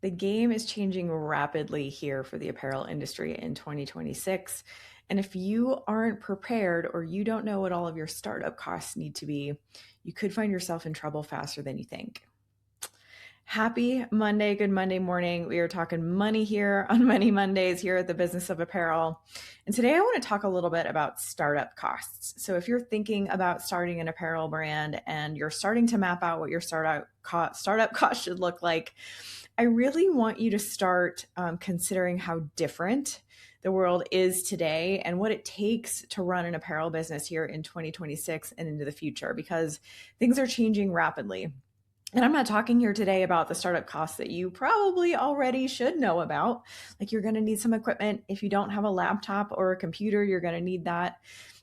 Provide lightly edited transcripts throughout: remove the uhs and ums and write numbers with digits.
The game is changing rapidly here for the apparel industry in 2026. And if you aren't prepared or you don't know what all of your startup costs need to be, you could find yourself in trouble faster than you think. Happy Monday, good Monday morning. We are talking money here on Money Mondays here at the Business of Apparel. And today I want to talk a little bit about startup costs. So if you're thinking about starting an apparel brand and you're starting to map out what your startup cost should look like, I really want you to start considering how different the world is today and what it takes to run an apparel business here in 2026 and into the future, because things are changing rapidly. And I'm not talking here today about the startup costs that you probably already should know about. Like, you're going to need some equipment. If you don't have a laptop or a computer, you're going to need that.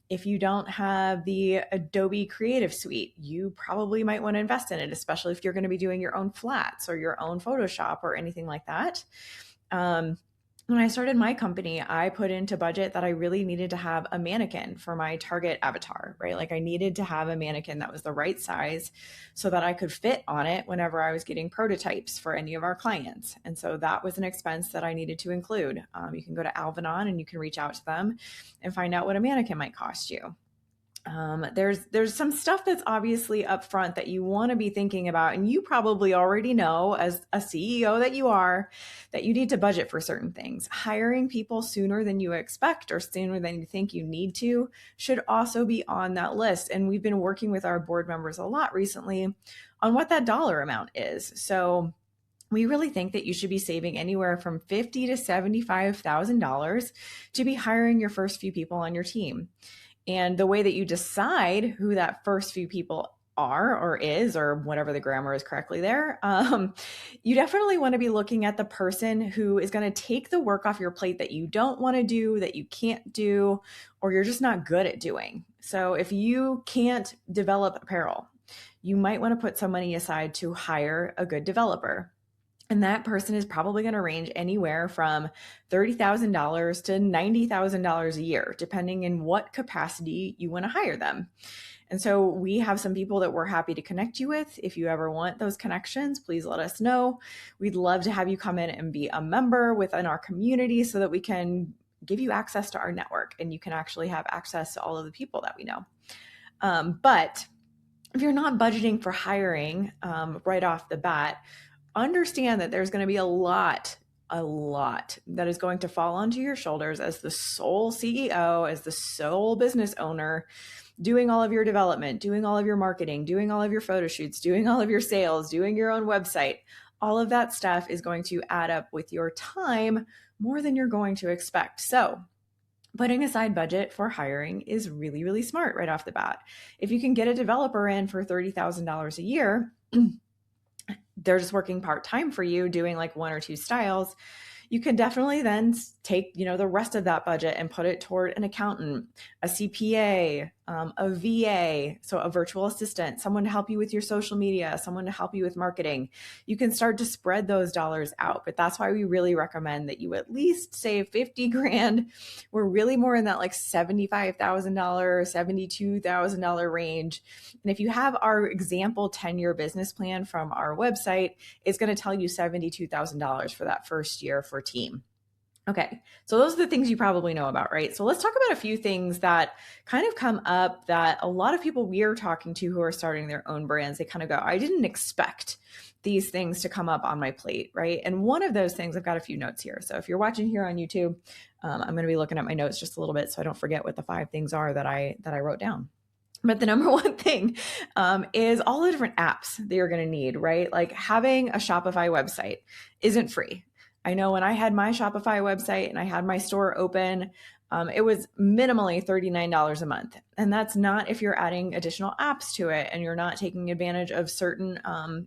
If you don't have the Adobe Creative Suite, you probably might want to invest in it, especially if you're going to be doing your own flats or your own Photoshop or anything like that. When I started my company, I put into budget that I really needed to have a mannequin for my target avatar, right? Like, I needed to have a mannequin that was the right size so that I could fit on it whenever I was getting prototypes for any of our clients. And so that was an expense that I needed to include. You can go to Alvanon and you can reach out to them and find out what a mannequin might cost you. There's some stuff that's obviously upfront that you want to be thinking about, and you probably already know, as a CEO that you are, that you need to budget for certain things. Hiring people sooner than you expect or sooner than you think you need to should also be on that list. And we've been working with our board members a lot recently on what that dollar amount is. So we really think that you should be saving anywhere from $50,000 to $75,000 to be hiring your first few people on your team. And the way that you decide who that first few people are or is, or whatever the grammar is correctly there, you definitely want to be looking at the person who is going to take the work off your plate that you don't want to do, that you can't do, or you're just not good at doing. So if you can't develop apparel, you might want to put some money aside to hire a good developer. And that person is probably going to range anywhere from $30,000 to $90,000 a year, depending in what capacity you want to hire them. And so we have some people that we're happy to connect you with. If you ever want those connections, please let us know. We'd love to have you come in and be a member within our community so that we can give you access to our network and you can actually have access to all of the people that we know. But if you're not budgeting for hiring right off the bat, understand that there's going to be a lot that is going to fall onto your shoulders as the sole CEO, as the sole business owner, doing all of your development, doing all of your marketing, doing all of your photo shoots, doing all of your sales, doing your own website. All of that stuff is going to add up with your time more than you're going to expect. So putting aside budget for hiring is really, really smart right off the bat. If you can get a developer in for $30,000 a year, they're just working part-time for you, doing like one or two styles, you can definitely then take, the rest of that budget and put it toward an accountant, a CPA, a VA, so a virtual assistant, someone to help you with your social media, someone to help you with marketing. You can start to spread those dollars out, but that's why we really recommend that you at least save 50 grand. We're really more in that like $75,000, $72,000 range. And if you have our example 10-year business plan from our website, it's going to tell you $72,000 for that first year for team. Okay, so those are the things you probably know about, right? So let's talk about a few things that kind of come up that a lot of people we are talking to who are starting their own brands, they kind of go, I didn't expect these things to come up on my plate, right? And one of those things, I've got a few notes here. So if you're watching here on YouTube, I'm going to be looking at my notes just a little bit so I don't forget what the 5 things are that I wrote down. But the number one thing is all the different apps that you're going to need, right? Like having a Shopify website isn't free. I know when I had my Shopify website and I had my store open, it was minimally $39 a month. And that's not if you're adding additional apps to it and you're not taking advantage of certain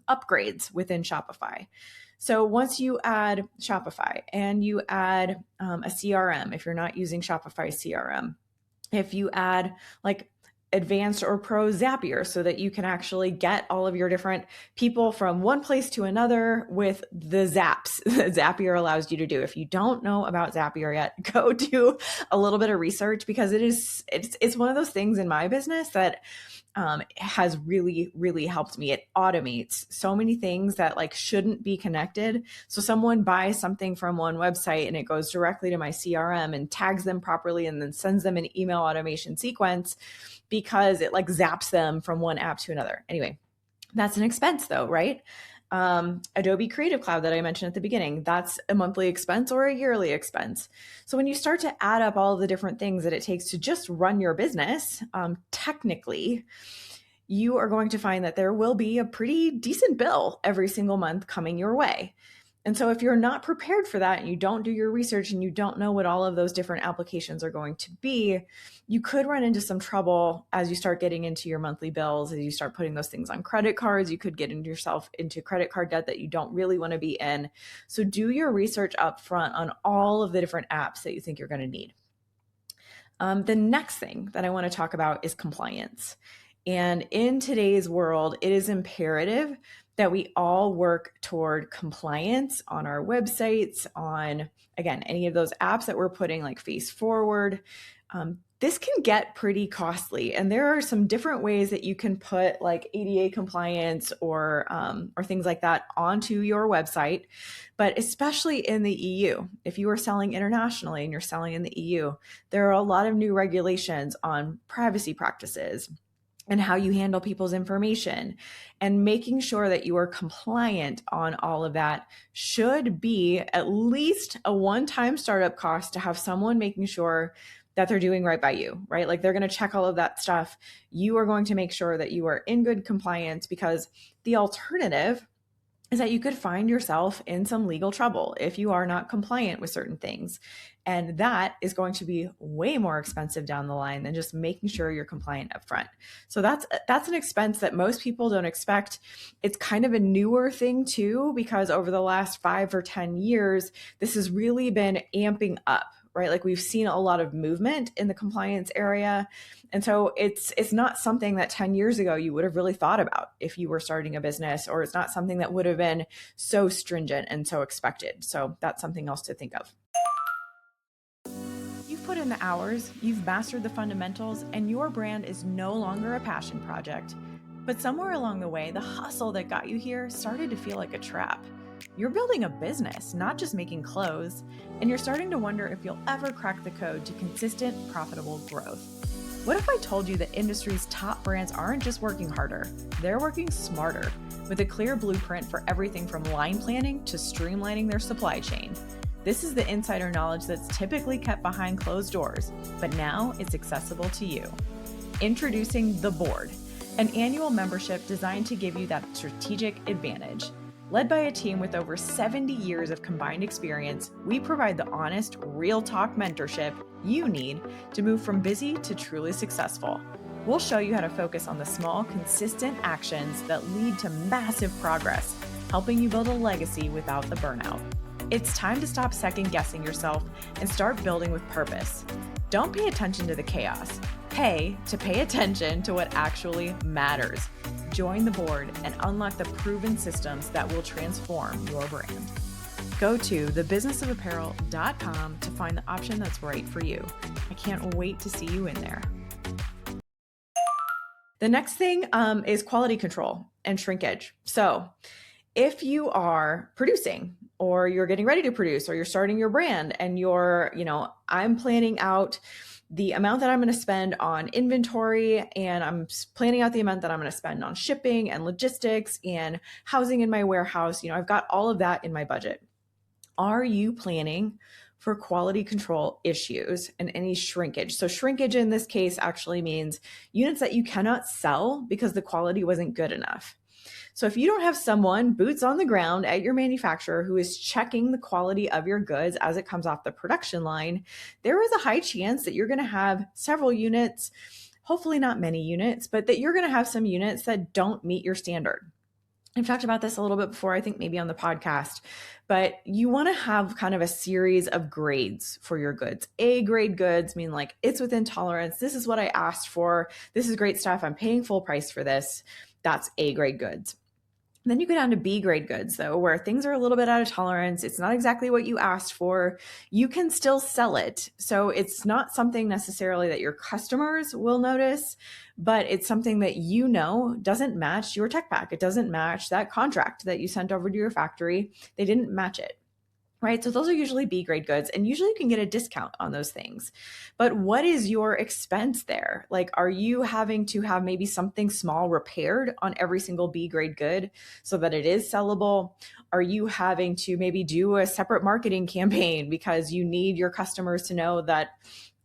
upgrades within Shopify. So once you add Shopify and you add a CRM, if you're not using Shopify CRM, if you add like advanced or pro Zapier so that you can actually get all of your different people from one place to another with the zaps that Zapier allows you to do. If you don't know about Zapier yet, go do a little bit of research because it's one of those things in my business that has really, really helped me. It automates so many things that like shouldn't be connected. So someone buys something from one website and it goes directly to my CRM and tags them properly and then sends them an email automation sequence because it like zaps them from one app to another. Anyway, that's an expense though, right? Adobe Creative Cloud that I mentioned at the beginning, that's a monthly expense or a yearly expense. So when you start to add up all of the different things that it takes to just run your business, technically, you are going to find that there will be a pretty decent bill every single month coming your way. And so if you're not prepared for that and you don't do your research and you don't know what all of those different applications are going to be, you could run into some trouble as you start getting into your monthly bills, as you start putting those things on credit cards. You could get into yourself into credit card debt that you don't really want to be in. So do your research up front on all of the different apps that you think you're going to need. The next thing that I want to talk about is compliance. And in today's world, it is imperative that we all work toward compliance on our websites, on, again, any of those apps that we're putting like Face Forward. This can get pretty costly. And there are some different ways that you can put like ADA compliance or things like that onto your website. But especially in the EU, if you are selling internationally and you're selling in the EU, there are a lot of new regulations on privacy practices and how you handle people's information, and making sure that you are compliant on all of that should be at least a one-time startup cost to have someone making sure that they're doing right by you, right? Like they're going to check all of that stuff. You are going to make sure that you are in good compliance, because the alternative is that you could find yourself in some legal trouble if you are not compliant with certain things. And that is going to be way more expensive down the line than just making sure you're compliant up front. So that's an expense that most people don't expect. It's kind of a newer thing too, because over the last 5 or 10 years, this has really been amping up, right? Like we've seen a lot of movement in the compliance area. And so it's not something that 10 years ago you would have really thought about if you were starting a business, or it's not something that would have been so stringent and so expected. So that's something else to think of. You've put in the hours, you've mastered the fundamentals, and your brand is no longer a passion project. But somewhere along the way, the hustle that got you here started to feel like a trap. You're building a business, not just making clothes, and you're starting to wonder if you'll ever crack the code to consistent, profitable growth. What if I told you that industry's top brands aren't just working harder, they're working smarter, with a clear blueprint for everything from line planning to streamlining their supply chain? This is the insider knowledge that's typically kept behind closed doors, but now it's accessible to you. Introducing The Board, an annual membership designed to give you that strategic advantage. Led by a team with over 70 years of combined experience, we provide the honest, real talk mentorship you need to move from busy to truly successful. We'll show you how to focus on the small, consistent actions that lead to massive progress, helping you build a legacy without the burnout. It's time to stop second-guessing yourself and start building with purpose. Don't pay attention to the chaos. Pay attention to what actually matters. Join the board and unlock the proven systems that will transform your brand. Go to thebusinessofapparel.com to find the option that's right for you. I can't wait to see you in there. The next thing is quality control and shrinkage. So if you are producing, or you're getting ready to produce, or you're starting your brand and I'm planning out the amount that I'm going to spend on inventory, and I'm planning out the amount that I'm going to spend on shipping and logistics and housing in my warehouse. I've got all of that in my budget. Are you planning for quality control issues and any shrinkage? So shrinkage in this case actually means units that you cannot sell because the quality wasn't good enough. So if you don't have someone boots on the ground at your manufacturer who is checking the quality of your goods as it comes off the production line, there is a high chance that you're going to have several units, hopefully not many units, but that you're going to have some units that don't meet your standard. I've talked about this a little bit before, I think maybe on the podcast, but you want to have kind of a series of grades for your goods. A grade goods mean like it's within tolerance. This is what I asked for. This is great stuff. I'm paying full price for this. That's A grade goods. Then you go down to B grade goods, though, where things are a little bit out of tolerance. It's not exactly what you asked for. You can still sell it. So it's not something necessarily that your customers will notice, but it's something that you know doesn't match your tech pack. It doesn't match that contract that you sent over to your factory. They didn't match it. Right. So those are usually B grade goods, and usually you can get a discount on those things. But what is your expense there? Like, are you having to have maybe something small repaired on every single B grade good so that it is sellable? Are you having to maybe do a separate marketing campaign because you need your customers to know that,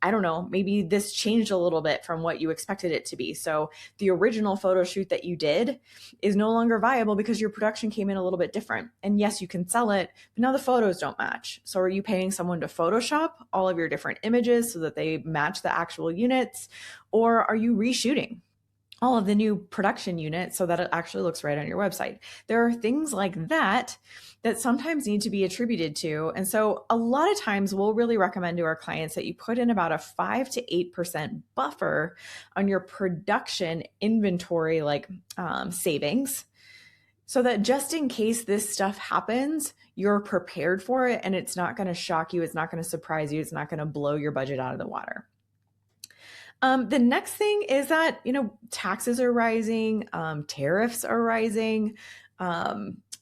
I don't know, maybe this changed a little bit from what you expected it to be? So the original photo shoot that you did is no longer viable because your production came in a little bit different. And yes, you can sell it, but now the photos don't match. So are you paying someone to Photoshop all of your different images so that they match the actual units? Or are you reshooting all of the new production units so that it actually looks right on your website? There are things like that that sometimes need to be attributed to. And so a lot of times we'll really recommend to our clients that you put in about a 5 to 8% buffer on your production inventory, like savings, so that just in case this stuff happens, you're prepared for it and it's not going to shock you. It's not going to surprise you. It's not going to blow your budget out of the water. The next thing is that, taxes are rising, tariffs are rising.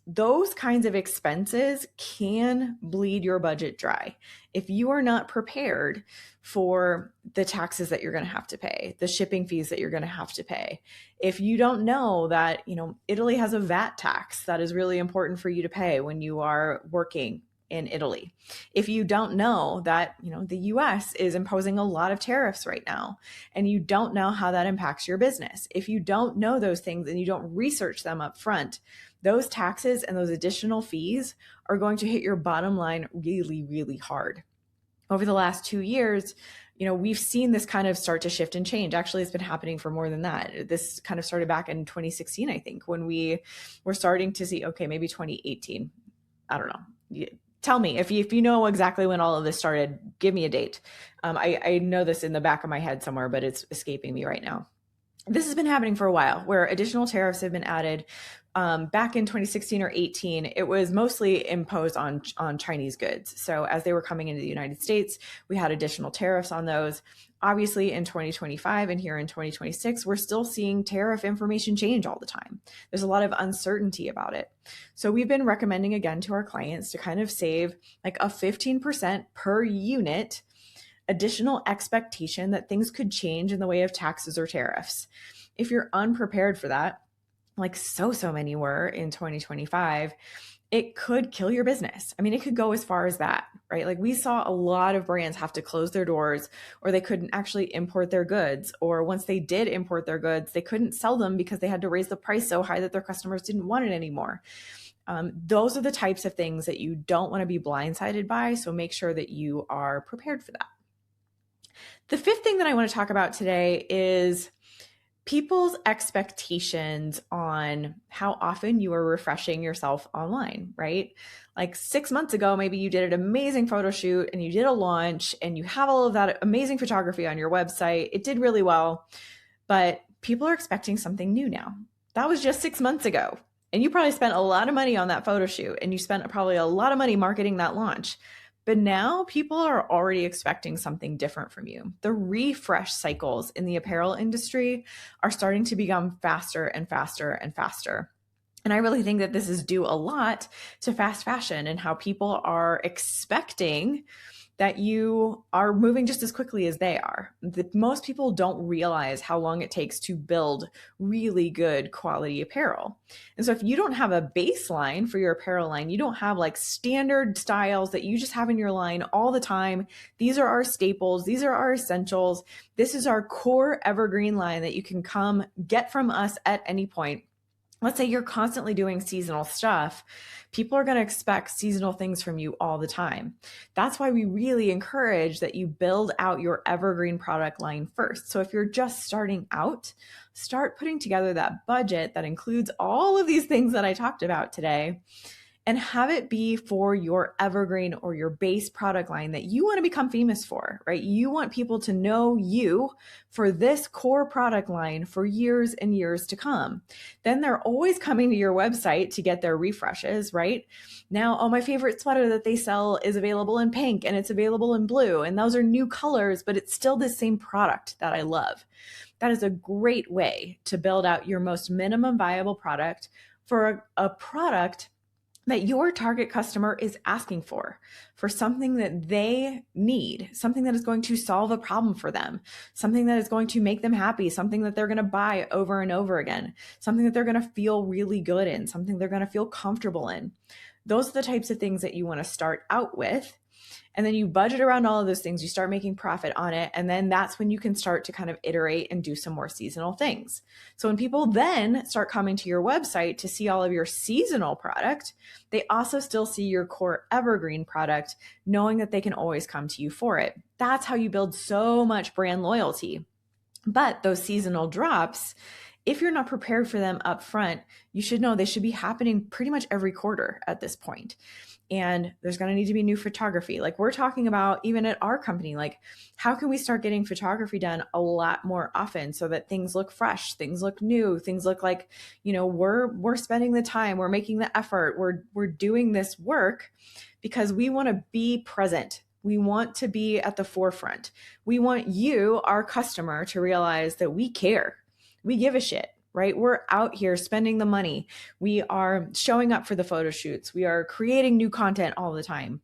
Those kinds of expenses can bleed your budget dry. If you are not prepared for the taxes that you're going to have to pay, the shipping fees that you're going to have to pay, if you don't know that, Italy has a VAT tax that is really important for you to pay when you are working in Italy. If you don't know that, the US is imposing a lot of tariffs right now, and you don't know how that impacts your business, if you don't know those things and you don't research them up front, those taxes and those additional fees are going to hit your bottom line really, really hard. Over the last 2 years, we've seen this kind of start to shift and change. Actually, it's been happening for more than that. This kind of started back in 2016, I think, when we were starting to see, okay, maybe 2018. I don't know. Tell me if you know exactly when all of this started. Give me a date. I know this in the back of my head somewhere, but it's escaping me right now. This has been happening for a while, where additional tariffs have been added. Back in 2016 or 18, it was mostly imposed on Chinese goods. So as they were coming into the United States, we had additional tariffs on those. Obviously, in 2025 and here in 2026, we're still seeing tariff information change all the time. There's a lot of uncertainty about it. So we've been recommending again to our clients to kind of save like a 15% per unit additional expectation that things could change in the way of taxes or tariffs. If you're unprepared for that, like so many were in 2025, it could kill your business. I mean, it could go as far as that, right? Like we saw a lot of brands have to close their doors, or they couldn't actually import their goods. Or once they did import their goods, they couldn't sell them because they had to raise the price so high that their customers didn't want it anymore. Those are the types of things that you don't want to be blindsided by. So make sure that you are prepared for that. The fifth thing that I want to talk about today is people's expectations on how often you are refreshing yourself online, right? Like 6 months ago, maybe you did an amazing photo shoot and you did a launch and you have all of that amazing photography on your website. It did really well, but people are expecting something new now. That was just 6 months ago. And you probably spent a lot of money on that photo shoot, and you spent probably a lot of money marketing that launch. But now people are already expecting something different from you. The refresh cycles in the apparel industry are starting to become faster and faster and faster. And I really think that this is due a lot to fast fashion and how people are expecting that you are moving just as quickly as they are. Most people don't realize how long it takes to build really good quality apparel. And so if you don't have a baseline for your apparel line, you don't have like standard styles that you just have in your line all the time. These are our staples. These are our essentials. This is our core evergreen line that you can come get from us at any point. Let's say you're constantly doing seasonal stuff. People are going to expect seasonal things from you all the time. That's why we really encourage that you build out your evergreen product line first. So if you're just starting out, start putting together that budget that includes all of these things that I talked about today, and have it be for your evergreen or your base product line that you want to become famous for, right? You want people to know you for this core product line for years and years to come. Then they're always coming to your website to get their refreshes, right? Now, oh, my favorite sweater that they sell is available in pink and it's available in blue, and those are new colors, but it's still the same product that I love. That is a great way to build out your most minimum viable product for a product that your target customer is asking for something that they need, something that is going to solve a problem for them, something that is going to make them happy, something that they're going to buy over and over again, something that they're going to feel really good in, something they're going to feel comfortable in. Those are the types of things that you want to start out with. And then you budget around all of those things, you start making profit on it. And then that's when you can start to kind of iterate and do some more seasonal things. So when people then start coming to your website to see all of your seasonal product, they also still see your core evergreen product, knowing that they can always come to you for it. That's how you build so much brand loyalty. But those seasonal drops, if you're not prepared for them up front, you should know they should be happening pretty much every quarter at this point. And there's going to need to be new photography. Like we're talking about even at our company, like how can we start getting photography done a lot more often so that things look fresh, things look new, things look like, we're spending the time, we're making the effort, we're doing this work because we want to be present. We want to be at the forefront. We want you, our customer, to realize that we care. We give a shit. Right? We're out here spending the money. We are showing up for the photo shoots. We are creating new content all the time.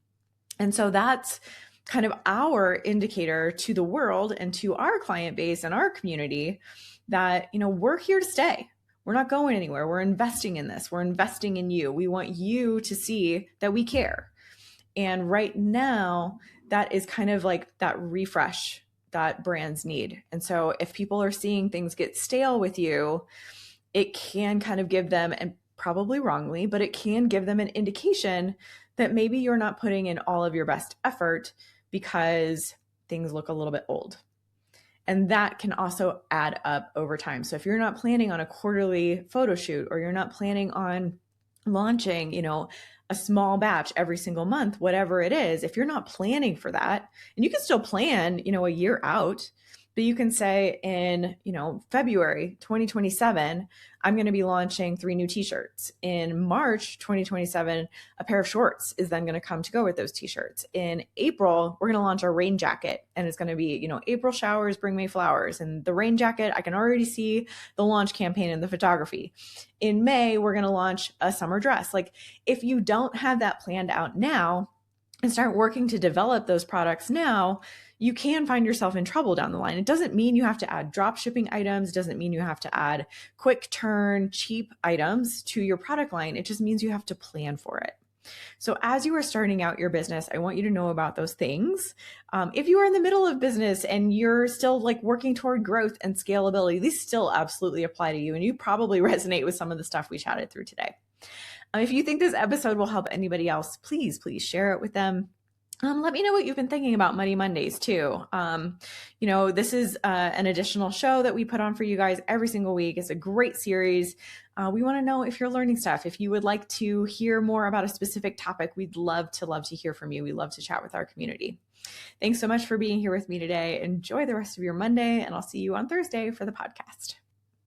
And so that's kind of our indicator to the world and to our client base and our community that, we're here to stay. We're not going anywhere. We're investing in this. We're investing in you. We want you to see that we care. And right now, that is kind of like that refresh that brands need. And so if people are seeing things get stale with you, it can kind of give them, and probably wrongly, but it can give them an indication that maybe you're not putting in all of your best effort because things look a little bit old. And that can also add up over time. So if you're not planning on a quarterly photo shoot, or you're not planning on launching, a small batch every single month, whatever it is, if you're not planning for that, and you can still plan, a year out, but you can say in, February 2027, I'm going to be launching 3 new t-shirts. In March 2027, a pair of shorts is then going to come to go with those t-shirts. In April, we're going to launch our rain jacket, and it's going to be, April showers bring me flowers. And the rain jacket, I can already see the launch campaign and the photography. In May, we're going to launch a summer dress. Like if you don't have that planned out now and start working to develop those products now, you can find yourself in trouble down the line. It doesn't mean you have to add drop shipping items. It doesn't mean you have to add quick turn, cheap items to your product line. It just means you have to plan for it. So as you are starting out your business, I want you to know about those things. If you are in the middle of business and you're still like working toward growth and scalability, these still absolutely apply to you. And you probably resonate with some of the stuff we chatted through today. If you think this episode will help anybody else, please share it with them. Let me know what you've been thinking about Muddy Mondays too. This is an additional show that we put on for you guys every single week. It's a great series. We want to know if you're learning stuff. If you would like to hear more about a specific topic, we'd love to hear from you. We love to chat with our community. Thanks so much for being here with me today. Enjoy the rest of your Monday, and I'll see you on Thursday for the podcast.